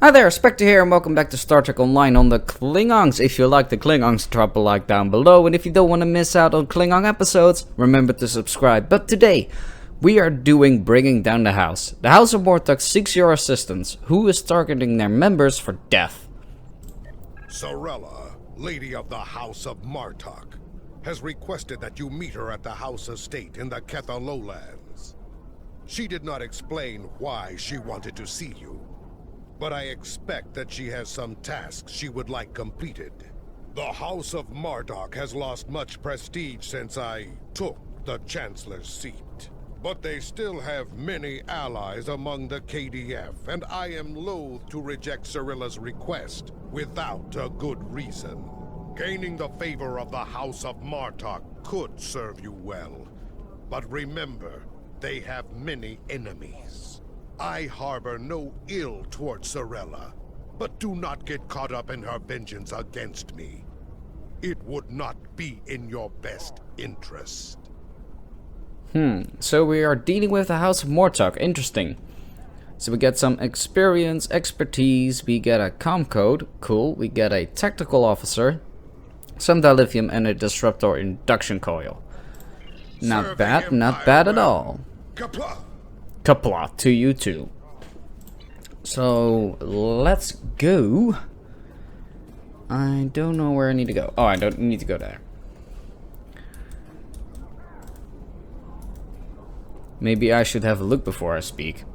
Hi there, Spectre here, and welcome back to Star Trek Online on the Klingons. If you like the Klingons, drop a like down below, and if you don't want to miss out on Klingon episodes, remember to subscribe. But today, we are doing Bringing Down the House. The House of Martok seeks your assistance. Who is targeting their members for death? Sorella, Lady of the House of Martok, has requested that you meet her at the House Estate in the Ketha Lowlands. She did not explain why she wanted to see you, but I expect that she has some tasks she would like completed. The House of Martok has lost much prestige since I took the Chancellor's seat. But they still have many allies among the KDF, and I am loath to reject Sorella's request without a good reason. Gaining the favor of the House of Martok could serve you well. But remember, they have many enemies. I harbor no ill towards Sorella, but do not get caught up in her vengeance against me. It would not be in your best interest. So we are dealing with the House of Martok. Interesting. So we get some experience, expertise, we get a comm code, cool. We get a tactical officer, some dilithium, and a disruptor induction coil. Not bad, not bad at all. Kapla! Kapla to you too. So let's go. I don't know where I need to go. Oh, I don't need to go there. Maybe I should have a look before I speak.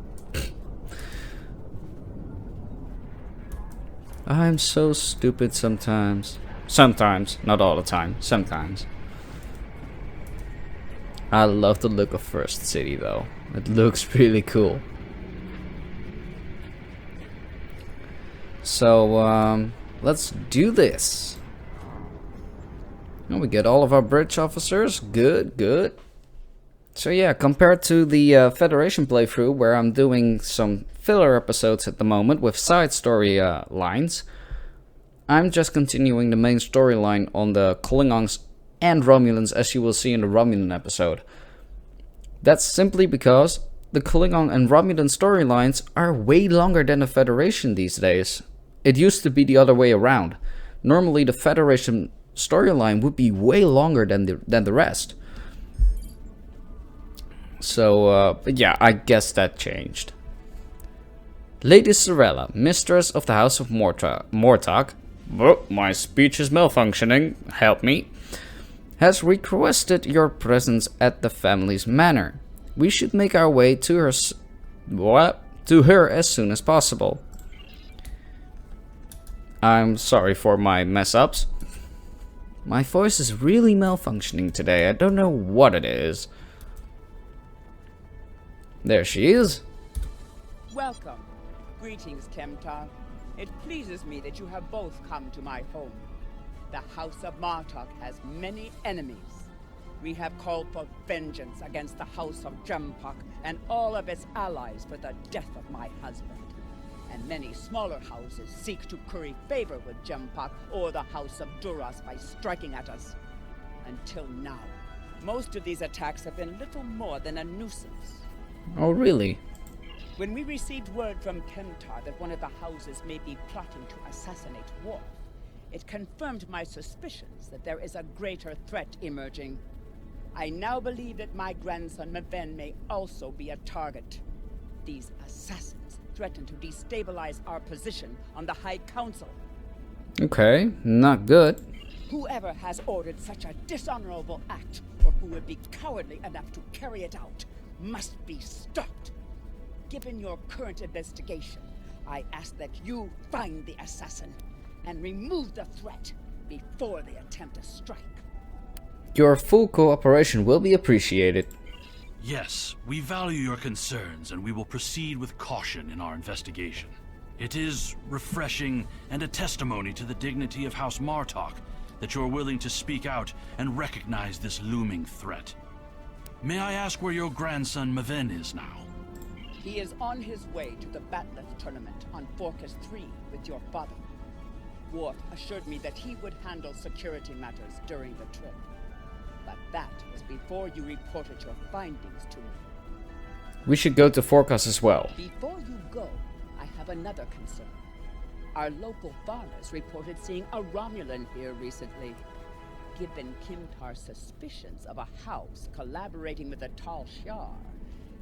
I'm so stupid sometimes. Sometimes, not all the time. Sometimes. I love the look of First City though. It looks really cool. So, let's do this. And we get all of our bridge officers. Good, good. So yeah, compared to the Federation playthrough, where I'm doing some filler episodes at the moment with side story lines, I'm just continuing the main storyline on the Klingons and Romulans, as you will see in the Romulan episode. That's simply because the Klingon and Romulan storylines are way longer than the Federation these days. It used to be the other way around. Normally the Federation storyline would be way longer than the rest. So, but yeah, I guess that changed. Lady Sorella, Mistress of the House of Martok, oh, my speech is malfunctioning, help me, has requested your presence at the family's manor. We should make our way to her as soon as possible. I'm sorry for my mess-ups. My voice is really malfunctioning today. I don't know what it is. There she is. Welcome. Greetings, Kemtar. It pleases me that you have both come to my home. The House of Martok has many enemies. We have called for vengeance against the House of Jempok and all of its allies for the death of my husband. And many smaller houses seek to curry favor with Jempok or the House of Duras by striking at us. Until now, most of these attacks have been little more than a nuisance. Oh, really? When we received word from Kemtar that one of the houses may be plotting to assassinate Worf, it confirmed my suspicions that there is a greater threat emerging. I now believe that my grandson Maven may also be a target. These assassins threaten to destabilize our position on the High Council. Okay, not good. Whoever has ordered such a dishonorable act, or who would be cowardly enough to carry it out, must be stopped. Given your current investigation, I ask that you find the assassin and remove the threat before they attempt a strike. Your full cooperation will be appreciated. Yes, we value your concerns and we will proceed with caution in our investigation. It is refreshing and a testimony to the dignity of House Martok that you're willing to speak out and recognize this looming threat. May I ask where your grandson Maven is now? He is on his way to the Batleth tournament on Forcas 3 with your father. Worf assured me that he would handle security matters during the trip. But that was before you reported your findings to me. We should go to Forcas as well. Before you go, I have another concern. Our local farmers reported seeing a Romulan here recently. Given Kimtar's suspicions of a house collaborating with the Tal Shiar,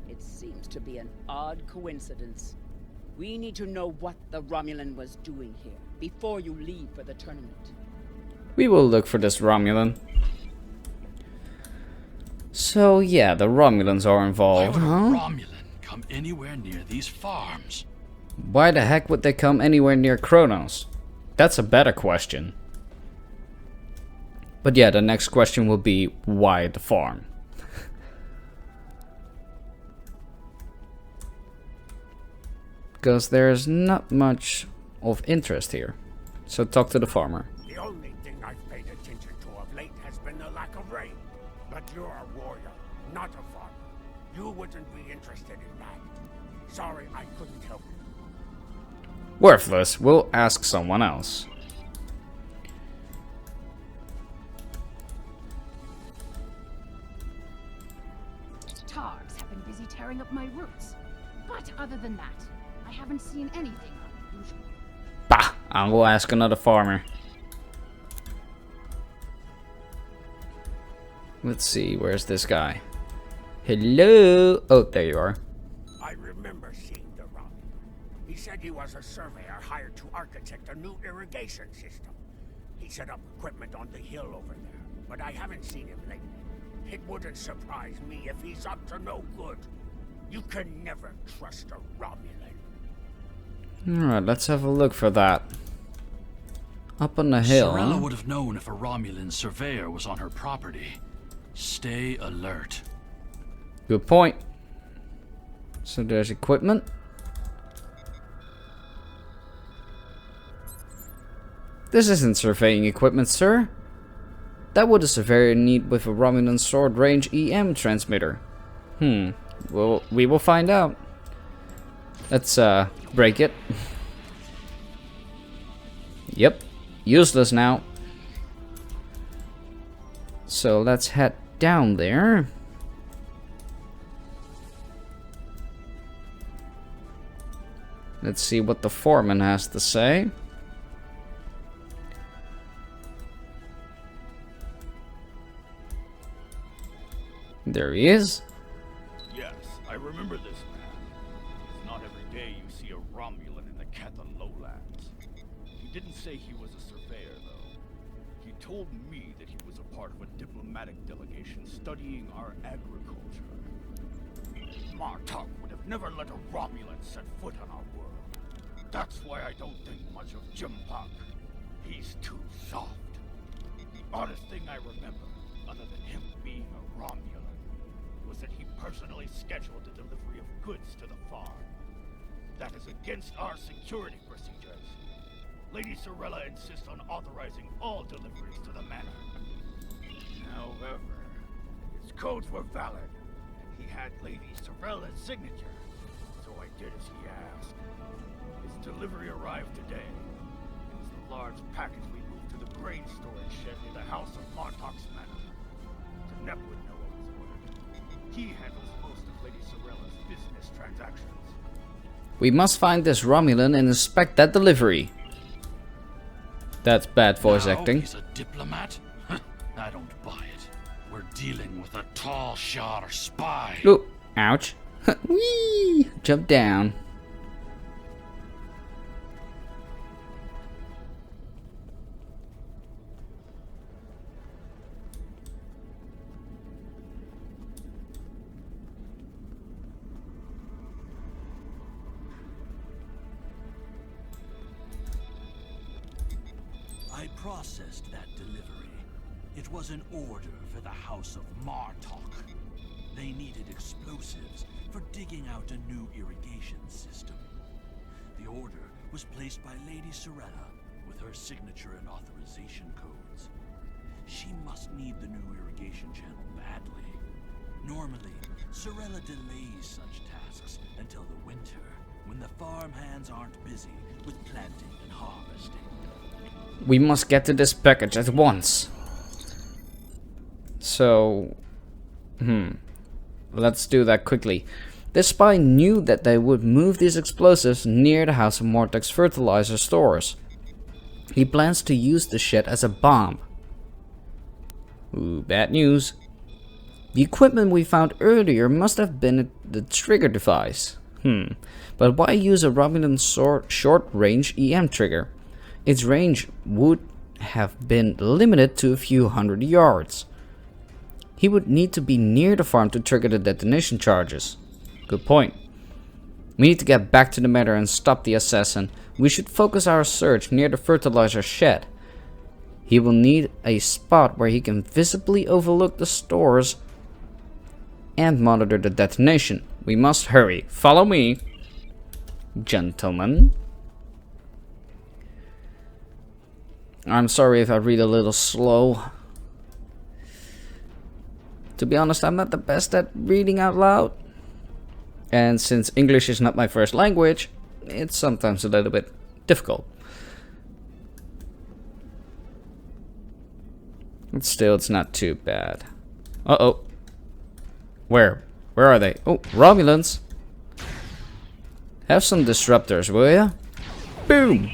it seems to be an odd coincidence. We need to know what the Romulan was doing here before you leave for the tournament. We will look for this Romulan. So yeah, the Romulans are involved, Why would a huh? Romulan come anywhere near these farms? Why the heck would they come anywhere near Kronos? That's a better question. But yeah, the next question will be, why the farm? Because there's not much of interest here. So talk to the farmer. The only thing I've paid attention to of late has been the lack of rain. But you're a warrior, not a farmer. You wouldn't be interested in that. Sorry, I couldn't help you. Worthless. We'll ask someone else. Targs have been busy tearing up my roots. But other than that, I haven't seen anything unusual. Bah! I will ask another farmer. Let's see, where's this guy? Hello? Oh, there you are. I remember seeing the Romulan. He said he was a surveyor hired to architect a new irrigation system. He set up equipment on the hill over there, but I haven't seen him lately. It wouldn't surprise me if he's up to no good. You can never trust a Romulan. Alright, let's have a look for that. Up on the hill. Sorella Huh? would have known if a Romulan surveyor was on her property. Stay alert. Good point. So there's equipment. This isn't surveying equipment, sir. That would a surveyor need with a Romulan sword range EM transmitter. Well, we will find out. Let's break it. Yep, useless now. So let's head down there. Let's see what the foreman has to say. There he is. Yes, I remember this man. It's not every day you see a Romulan in the Ketha lowlands. He didn't say he was a surveyor, though. He told me that he was a part of a diplomatic delegation studying our agriculture. Martok would have never let a Romulan set foot on our world. That's why I don't think much of Jimpak. He's too soft. The oddest thing I remember, other than him being a Romulan, was that he personally scheduled the delivery of goods to the farm. That is against our security procedures. Lady Sorella insists on authorizing all deliveries to the manor. However, his codes were valid, and he had Lady Sorella's signature, so I did as he asked. His delivery arrived today. It was the large package we moved to the grain storage shed near the House of Martok's manor. Tynep would know what was ordered. He handles most of Lady Sorella's business transactions. We must find this Romulan and inspect that delivery. That's bad voice Now acting. He's a diplomat? I don't buy it. We're dealing with a Tal Shiar spy. Ooh, ouch. Whee! Jump down. I processed that delivery. It was an order for the House of Martok. They needed explosives for digging out a new irrigation system. The order was placed by Lady Sorella with her signature and authorization codes. She must need the new irrigation channel badly. Normally, Sorella delays such tasks until the winter, when the farm hands aren't busy with planting and harvesting. We must get to this package at once. So, let's do that quickly. This spy knew that they would move these explosives near the House of Martok's fertilizer stores. He plans to use the shed as a bomb. Ooh, bad news. The equipment we found earlier must have been the trigger device. But why use a Romulan short-range EM trigger? Its range would have been limited to a few hundred yards. He would need to be near the farm to trigger the detonation charges. Good point. We need to get back to the matter and stop the assassin. We should focus our search near the fertilizer shed. He will need a spot where he can visibly overlook the stores and monitor the detonation. We must hurry. Follow me, gentlemen. I'm sorry if I read a little slow. To be honest, I'm not the best at reading out loud. And since English is not my first language, it's sometimes a little bit difficult. But still, it's not too bad. Uh-oh. Where? Where are they? Oh, Romulans. Have some disruptors, will ya? Boom!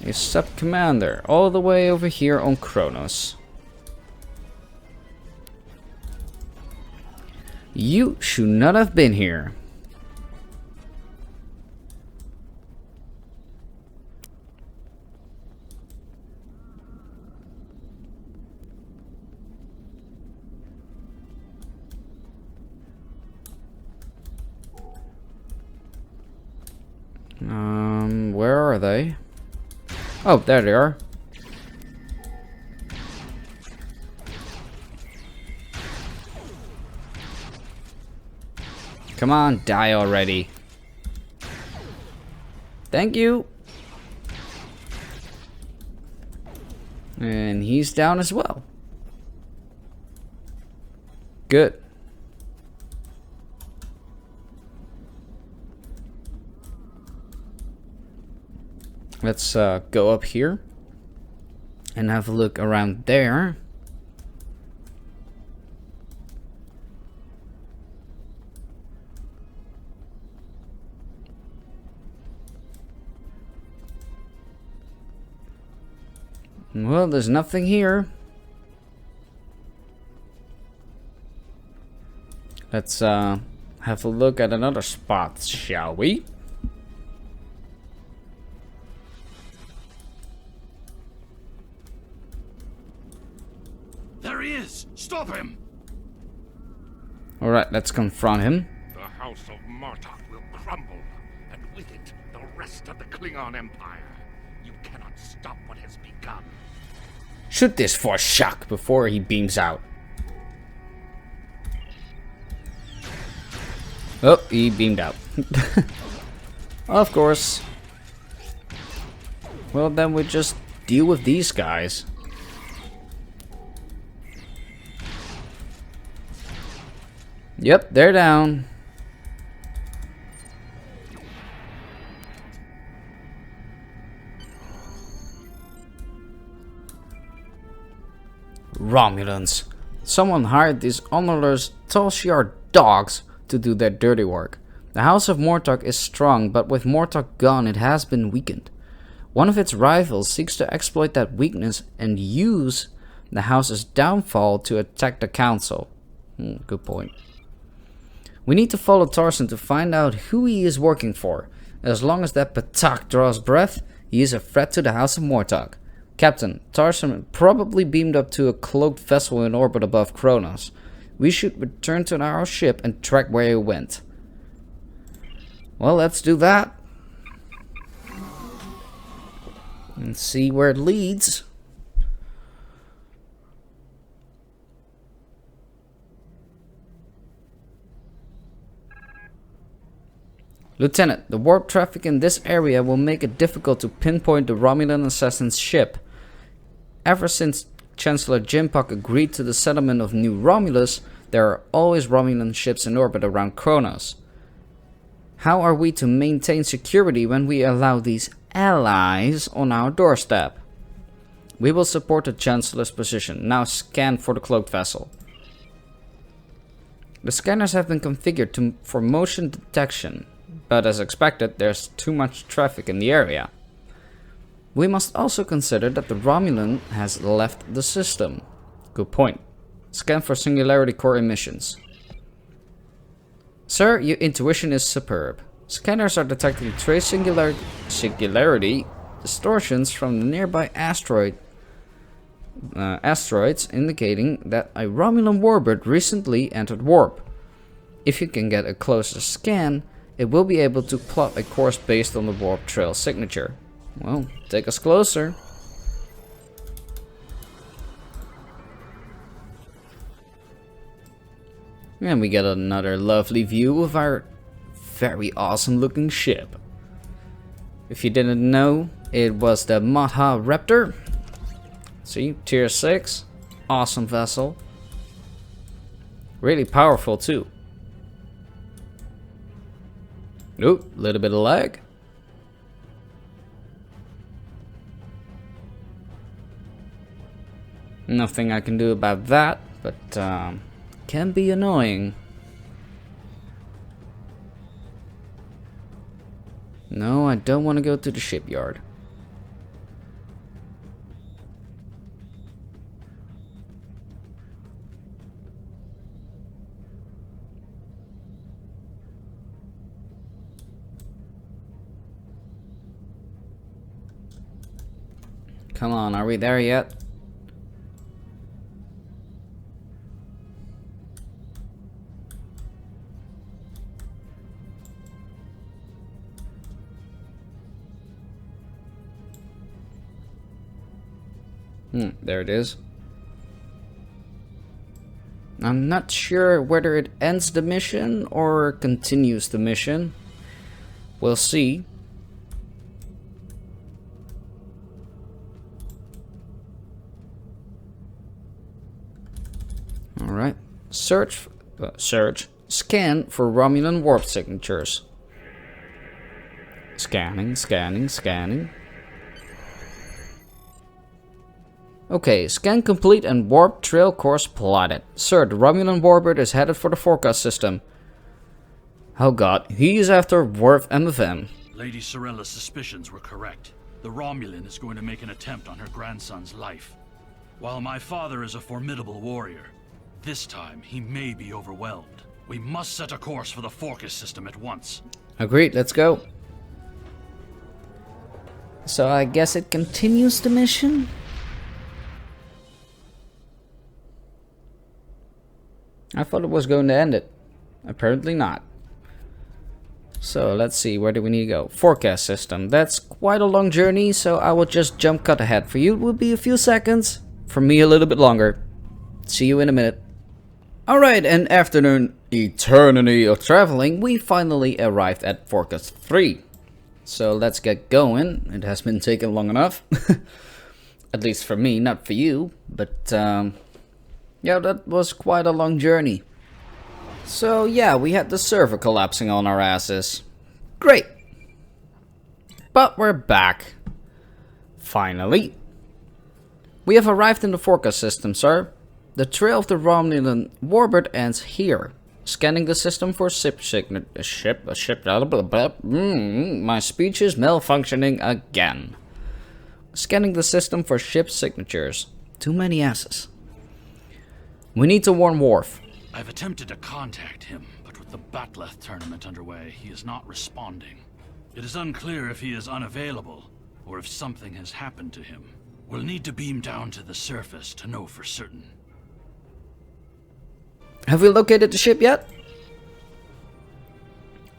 A sub-commander all the way over here on Kronos. You should not have been here. Where are they? Oh, there they are. Come on, die already. Thank you. And he's down as well. Good. Let's go up here and have a look around there. Well, there's nothing here. Let's have a look at another spot, shall we? There he is! Stop him! Alright, let's confront him. The House of Martok will crumble, and with it, the rest of the Klingon Empire. You cannot stop what has begun. Shoot this for shock before he beams out. Oh, he beamed out. Of course. Well, then we just deal with these guys. Yep, they're down. Romulans. Someone hired these Honorless Tal Shiar dogs to do their dirty work. The House of Martok is strong, but with Martok gone, it has been weakened. One of its rivals seeks to exploit that weakness and use the house's downfall to attack the council. Good point. We need to follow Tarson to find out who he is working for. As long as that Patak draws breath, he is a threat to the House of Martok. Captain, Tarson probably beamed up to a cloaked vessel in orbit above Kronos. We should return to our ship and track where he went. Well, let's do that. And see where it leads. Lieutenant, the warp traffic in this area will make it difficult to pinpoint the Romulan assassin's ship. Ever since Chancellor Jimpok agreed to the settlement of New Romulus, there are always Romulan ships in orbit around Kronos. How are we to maintain security when we allow these allies on our doorstep? We will support the Chancellor's position. Now scan for the cloaked vessel. The scanners have been configured for motion detection, but as expected, there's too much traffic in the area. We must also consider that the Romulan has left the system. Good point. Scan for Singularity Core emissions. Sir, your intuition is superb. Scanners are detecting trace singularity distortions from the nearby asteroids, indicating that a Romulan warbird recently entered warp. If you can get a closer scan, it will be able to plot a course based on the warp trail signature. Well, take us closer. And we get another lovely view of our very awesome looking ship. If you didn't know, it was the Matha Raptor. See, tier 6. Awesome vessel. Really powerful too. Oop, a little bit of lag. Nothing I can do about that, but can be annoying. No, I don't want to go to the shipyard. Come on, are we there yet? There it is. I'm not sure whether it ends the mission or continues the mission. We'll see. Alright. Search. Scan for Romulan warp signatures. Scanning. Okay, scan complete and warp trail course plotted. Sir, the Romulan warbird is headed for the forecast system. Oh god, he's after Worf MFM. Lady Sorella's suspicions were correct. The Romulan is going to make an attempt on her grandson's life. While my father is a formidable warrior, this time he may be overwhelmed. We must set a course for the forecast system at once. Agreed, let's go. So I guess it continues the mission? I thought it was going to end it. Apparently not. So let's see, where do we need to go? Forecast system. That's quite a long journey, so I will just jump cut ahead. For you it will be a few seconds. For me a little bit longer. See you in a minute. Alright, and after an eternity of traveling, we finally arrived at Forecast 3. So let's get going. It has been taking long enough. At least for me, not for you. But yeah, that was quite a long journey. So yeah, we had the server collapsing on our asses. Great. But we're back. Finally. We have arrived in the forecast system, sir. The trail of the Romulan warbird ends here. Scanning the system for my speech is malfunctioning again. Scanning the system for ship signatures. Too many S's. We need to warn Worf. I've attempted to contact him, but with the Batleth tournament underway, he is not responding. It is unclear if he is unavailable, or if something has happened to him. We'll need to beam down to the surface to know for certain. Have we located the ship yet?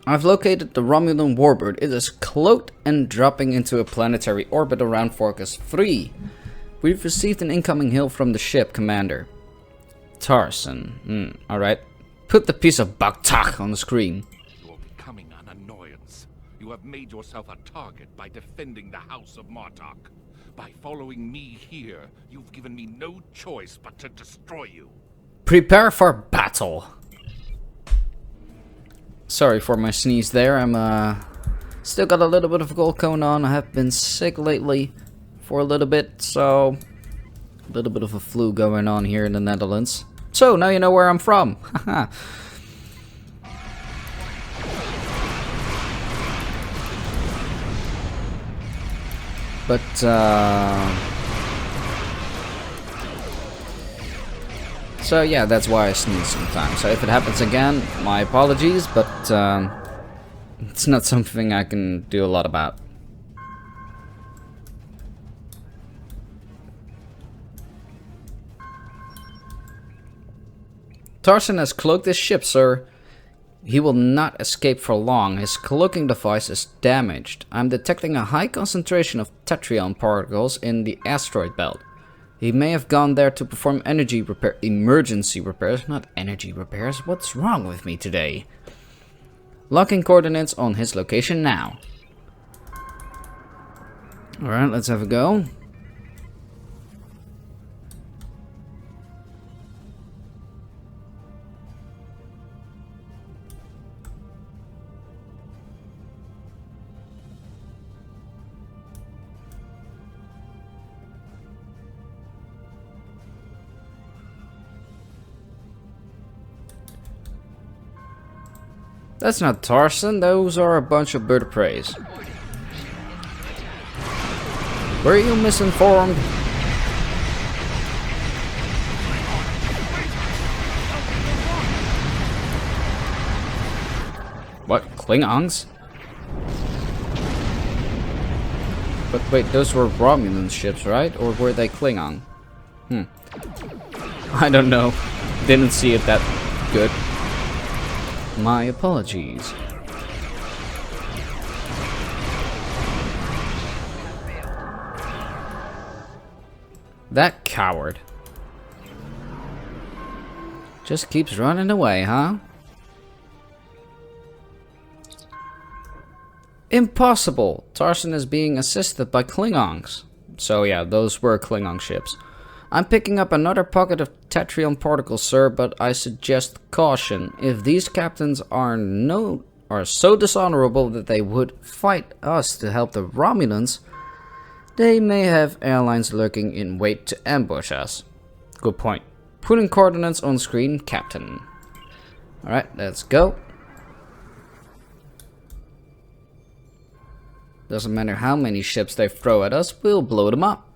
I've located the Romulan warbird. It is cloaked and dropping into a planetary orbit around Forecast 3. We've received an incoming hail from the ship commander. Tarson. Alright. Put the piece of Baktak on the screen. You are becoming an annoyance. You have made yourself a target by defending the House of Martok. By following me here, you've given me no choice but to destroy you. Prepare for battle. Sorry for my sneeze there. I'm still got a little bit of a cold going on. I have been sick lately for a little bit, so A little bit of a flu going on here in the Netherlands. So, now you know where I'm from. Haha. But, so yeah, that's why I sneeze sometimes. So if it happens again, my apologies, but it's not something I can do a lot about. Tarzan has cloaked his ship, sir. He will not escape for long. His cloaking device is damaged. I'm detecting a high concentration of tetrion particles in the asteroid belt. He may have gone there to perform emergency repairs, not energy repairs. What's wrong with me today? Locking coordinates on his location now. Alright, let's have a go. That's not Tarzan, those are a bunch of bird of prey. Were you misinformed? What? Klingons? But wait, those were Romulan ships, right? Or were they Klingon? I don't know. Didn't see it that good. My apologies. That coward. Just keeps running away, huh? Impossible! Tarzan is being assisted by Klingons. So yeah, those were Klingon ships. I'm picking up another pocket of tetrion particles, sir, but I suggest caution. If these captains are so dishonorable that they would fight us to help the Romulans, they may have airlines lurking in wait to ambush us. Good point. Putting coordinates on screen, Captain. Alright, let's go. Doesn't matter how many ships they throw at us, we'll blow them up.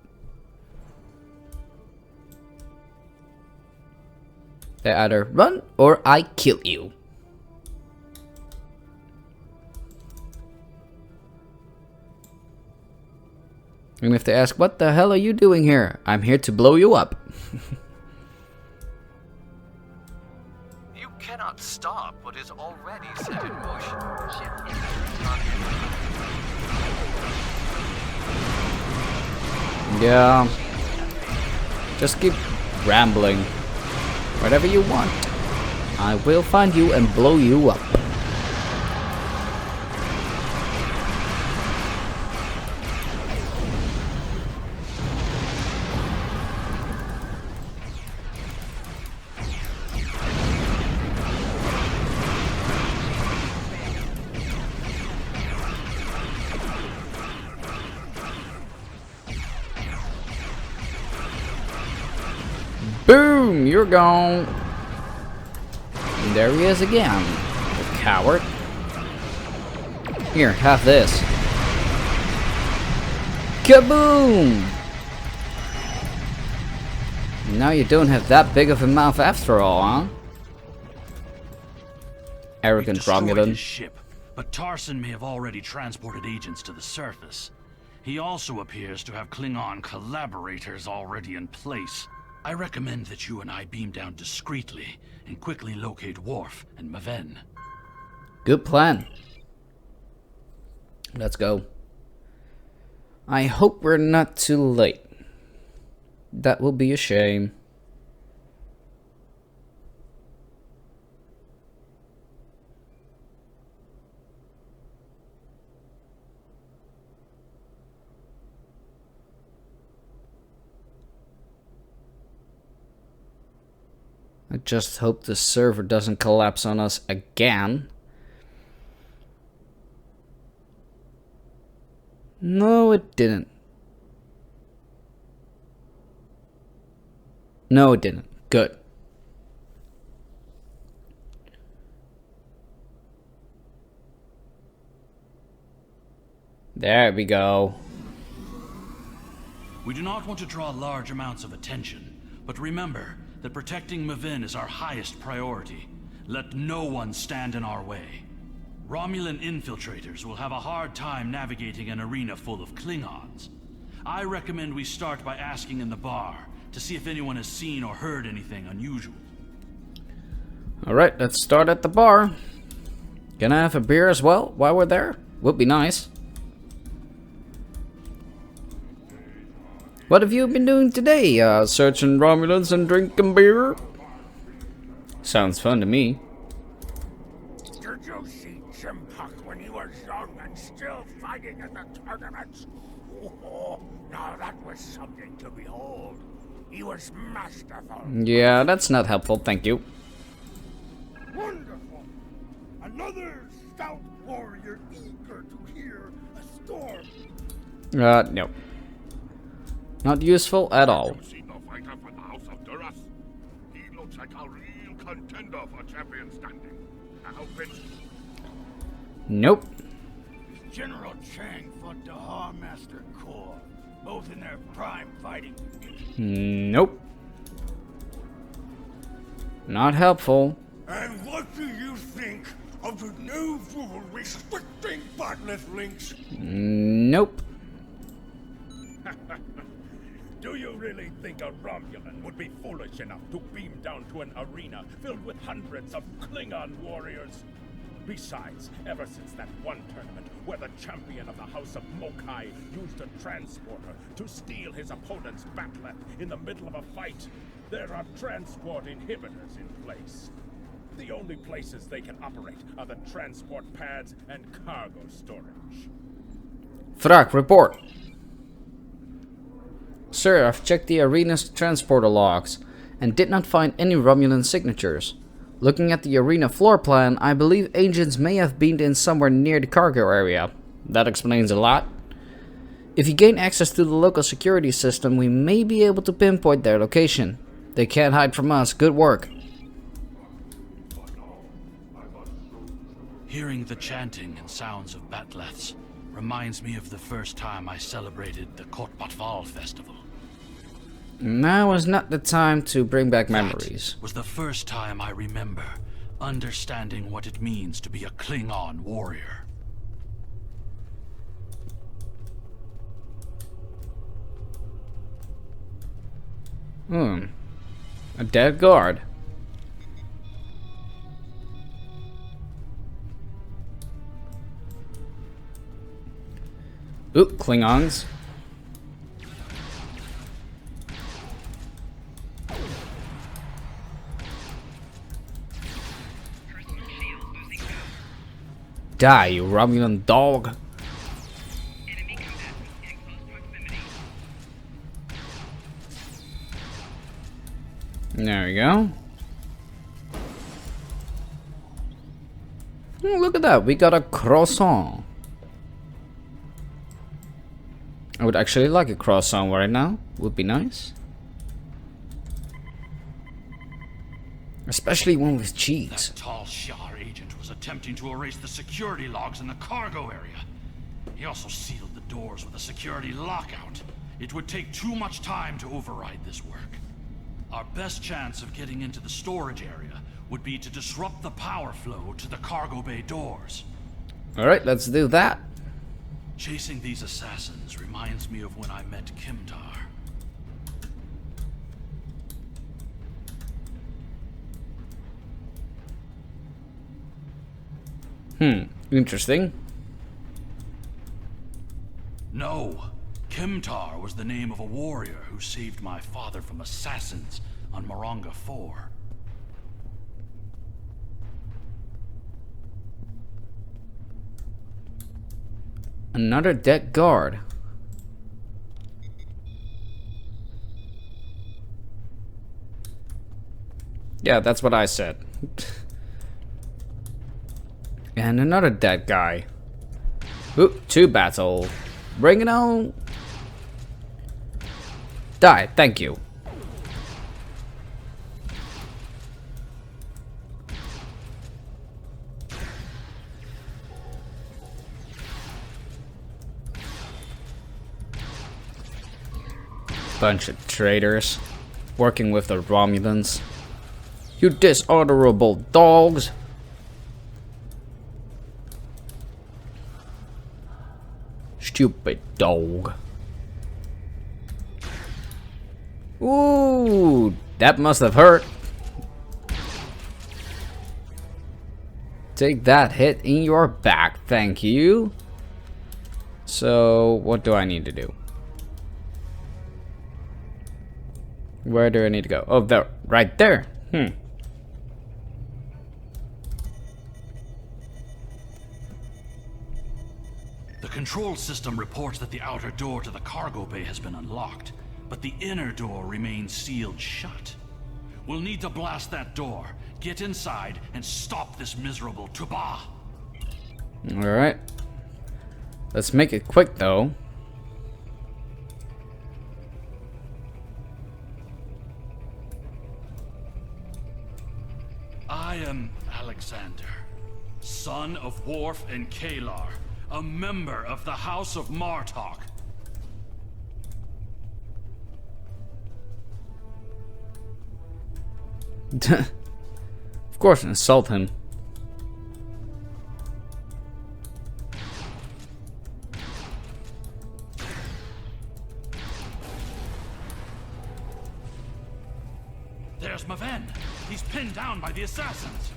They either run or I kill you. And if they ask, what the hell are you doing here? I'm here to blow you up. You cannot stop what is already set in motion. Yeah. Just keep rambling. Whatever you want. I will find you and blow you up. Boom! You're gone. And there he is again. The coward. Here, have this. Kaboom! Now you don't have that big of a mouth after all, huh? Arrogant Romulan. His ship, but Tarzan may have already transported agents to the surface. He also appears to have Klingon collaborators already in place. I recommend that you and I beam down discreetly and quickly locate Worf and Maven. Good plan. Let's go. I hope we're not too late. That will be a shame. I just hope the server doesn't collapse on us again. No, it didn't. No, it didn't. Good. There we go. We do not want to draw large amounts of attention, but remember that protecting Mavin is our highest priority. Let no one stand in our way. Romulan infiltrators will have a hard time navigating an arena full of Klingons. I recommend we start by asking in the bar to see if anyone has seen or heard anything unusual. Alright, let's start at the bar. Can I have a beer as well while we're there? Would be nice. What have you been doing today? Searching Romulans and drinking beer? Sounds fun to me. Did you see Jimpuck when he was young and still fighting in the tournaments? Oh, now that was something to behold. He was masterful. Yeah, that's not helpful, thank you. Wonderful! Another stout warrior eager to hear a storm. No. Not useful at all. You see no fighter for the House of Duras? He looks like a real contender for champion standing. Now, Vince. Nope. General Chang fought the Master Corps, both in their prime fighting condition. Nope. Not helpful. And what do you think of the new rule restricting bottless links? Nope. Do you really think a Romulan would be foolish enough to beam down to an arena filled with hundreds of Klingon warriors? Besides, ever since that one tournament where the champion of the House of Martok used a transporter to steal his opponent's bat'leth in the middle of a fight, there are transport inhibitors in place. The only places they can operate are the transport pads and cargo storage. Thrak, report. Sir, I've checked the arena's transporter logs and did not find any Romulan signatures. Looking at the arena floor plan, I believe agents may have beamed in somewhere near the cargo area. That explains a lot. If you gain access to the local security system, we may be able to pinpoint their location. They can't hide from us. Good work. Hearing the chanting and sounds of bat'leths reminds me of the first time I celebrated the Kotbatval festival. Now is not the time to bring back memories. That was the first time I remember understanding what it means to be a Klingon warrior. A dead guard. Oop, Klingons. Die, you Romulan dog. There we go. Oh, look at that, we got a croissant. I would actually like a croissant right now. Would be nice. Especially one with cheese. That Tal Shiar agent was attempting to erase the security logs in the cargo area. He also sealed the doors with a security lockout. It would take too much time to override this work. Our best chance of getting into the storage area would be to disrupt the power flow to the cargo bay doors. Alright, let's do that. Chasing these assassins reminds me of when I met Kimtar. Interesting. No, Kimtar was the name of a warrior who saved my father from assassins on Maranga 4. Another dead guard. Yeah, that's what I said. And another dead guy. Oop, 2 battle. Bring it on. Die, thank you. Bunch of traitors. Working with the Romulans. You dishonorable dogs! Stupid dog. Ooh, that must have hurt. Take that hit in your back, thank you. So, what do I need to do? Where do I need to go? Oh, there, right there. The control system reports that the outer door to the cargo bay has been unlocked, but the inner door remains sealed shut. We'll need to blast that door, get inside, and stop this miserable Tuba. Alright. Let's make it quick though. I am Alexander, son of Worf and Kalar, a member of the House of Martok. Of course, insult him. There's Maven. He's pinned down by the assassins.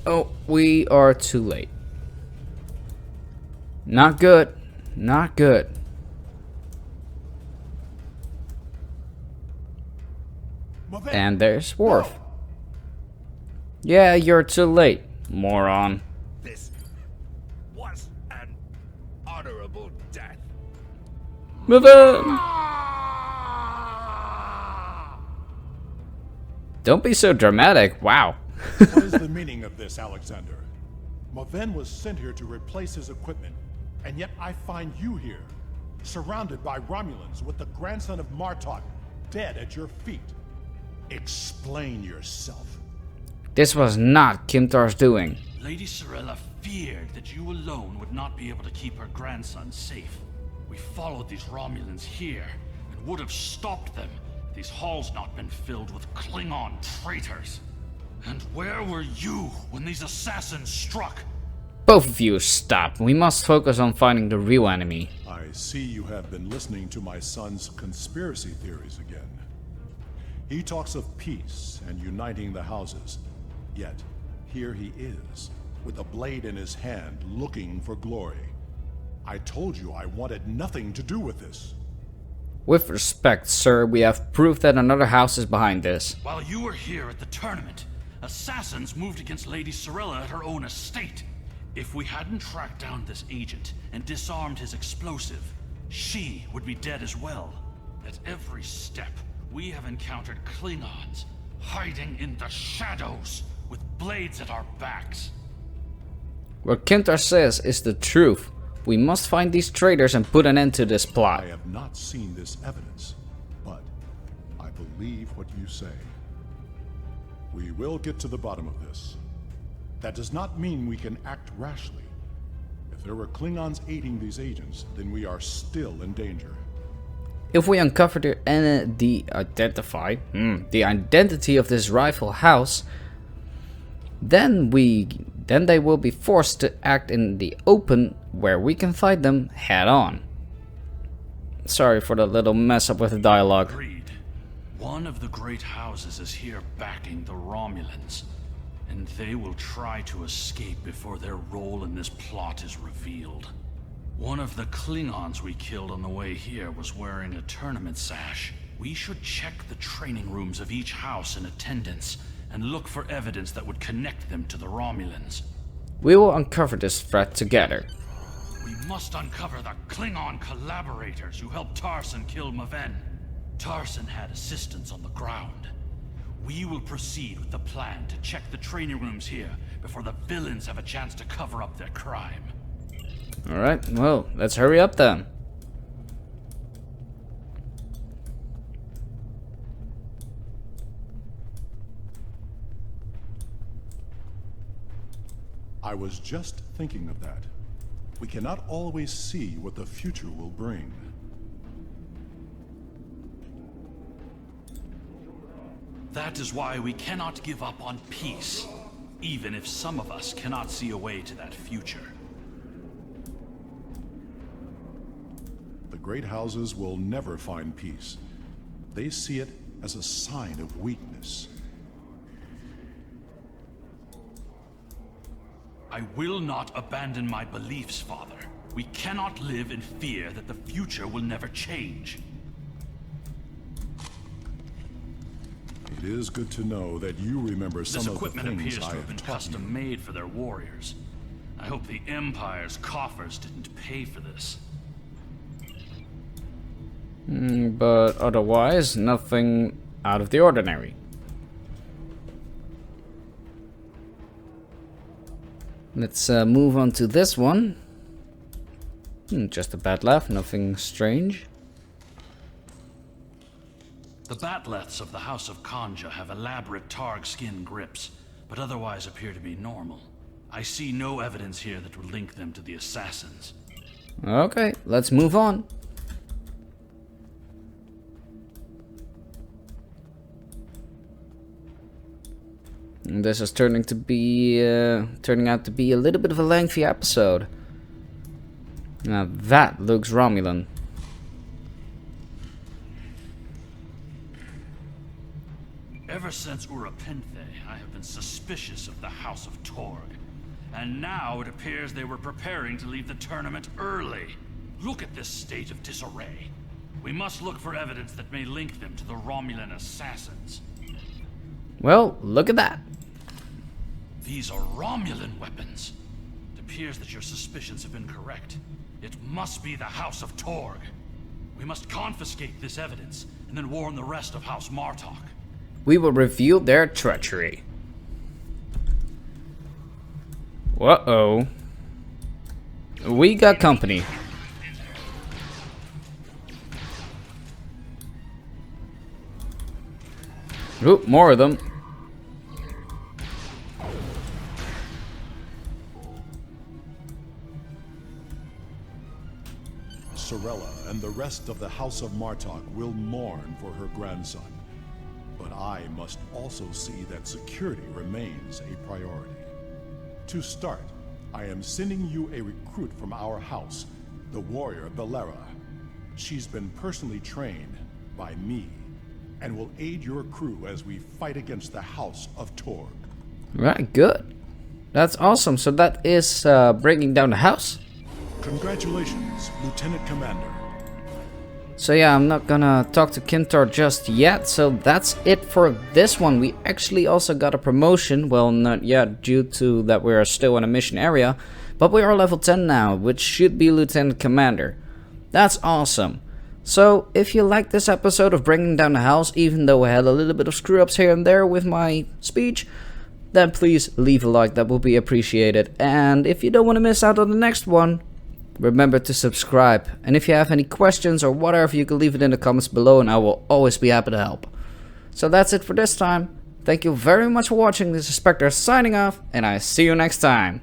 Oh, we are too late. Not good. Not good. And there's Worf. Yeah, you're too late, moron. This was an honorable death. Move in! Don't be so dramatic. Wow. What is the meaning of this, Alexander? Maven was sent here to replace his equipment, and yet I find you here, surrounded by Romulans with the grandson of Martok dead at your feet. Explain yourself. This was not Kimtar's doing. Lady Sorella feared that you alone would not be able to keep her grandson safe. We followed these Romulans here and would have stopped them had these halls not been filled with Klingon traitors. And where were you when these assassins struck? Both of you stop. We must focus on finding the real enemy. I see you have been listening to my son's conspiracy theories again. He talks of peace and uniting the houses. Yet, here he is, with a blade in his hand, looking for glory. I told you I wanted nothing to do with this. With respect, sir, we have proof that another house is behind this. While you were here at the tournament, assassins moved against Lady Sorella at her own estate. If we hadn't tracked down this agent and disarmed his explosive, she would be dead as well. At every step, we have encountered Klingons, hiding in the shadows, with blades at our backs. What Kimtar says is the truth. We must find these traitors and put an end to this plot. I have not seen this evidence, but I believe what you say. We will get to the bottom of this. That does not mean we can act rashly. If there were Klingons aiding these agents, then we are still in danger. If we uncover the identity of this rival house, then they will be forced to act in the open, where we can fight them head on. Sorry for the little mess up with the dialogue. Agreed. One of the great houses is here backing the Romulans, and they will try to escape before their role in this plot is revealed. One of the Klingons we killed on the way here was wearing a tournament sash. We should check the training rooms of each house in attendance and look for evidence that would connect them to the Romulans. We will uncover this threat together. We must uncover the Klingon collaborators who helped Tarson kill Maven. Tarson had assistants on the ground. We will proceed with the plan to check the training rooms here before the villains have a chance to cover up their crime. Alright, well, let's hurry up then. I was just thinking of that. We cannot always see what the future will bring. That is why we cannot give up on peace, even if some of us cannot see a way to that future. The great houses will never find peace. They see it as a sign of weakness. I will not abandon my beliefs, Father. We cannot live in fear that the future will never change. It is good to know that you remember This some of the equipment things appears to I have have been taught you. custom made for their warriors. I hope the Empire's coffers didn't pay for this. But otherwise, nothing out of the ordinary. Let's move on to this one. Just a bad laugh, nothing strange. The batleths of the House of Kanja have elaborate Targ skin grips, but otherwise appear to be normal. I see no evidence here that would link them to the assassins. Okay, let's move on. And this is turning out to be a little bit of a lengthy episode. Now that looks Romulan. Ever since Urapenthe, I have been suspicious of the House of Torg. And now it appears they were preparing to leave the tournament early. Look at this state of disarray. We must look for evidence that may link them to the Romulan assassins. Well, look at that. These are Romulan weapons. It appears that your suspicions have been correct. It must be the House of Torg. We must confiscate this evidence and then warn the rest of House Martok. We will reveal their treachery. Uh-oh. We got company. Oop, more of them. Sorella and the rest of the House of Martok will mourn for her grandson. But I must also see that security remains a priority. To start, I am sending you a recruit from our house, the warrior Belera. She's been personally trained by me and will aid your crew as we fight against the House of Torg. Right, good. That's awesome. So that is bringing down the house. Congratulations, Lieutenant Commander. So yeah, I'm not gonna talk to Kintar just yet, so that's it for this one. We actually also got a promotion, well not yet due to that we are still in a mission area, but we are level 10 now, which should be Lieutenant Commander. That's awesome. So if you like this episode of Bringing Down the House, even though I had a little bit of screw ups here and there with my speech, then please leave a like, that will be appreciated. And if you don't want to miss out on the next one, remember to subscribe, and if you have any questions or whatever, you can leave it in the comments below and I will always be happy to help. So that's it for this time. Thank you very much for watching. This is Spectre signing off, and I see you next time.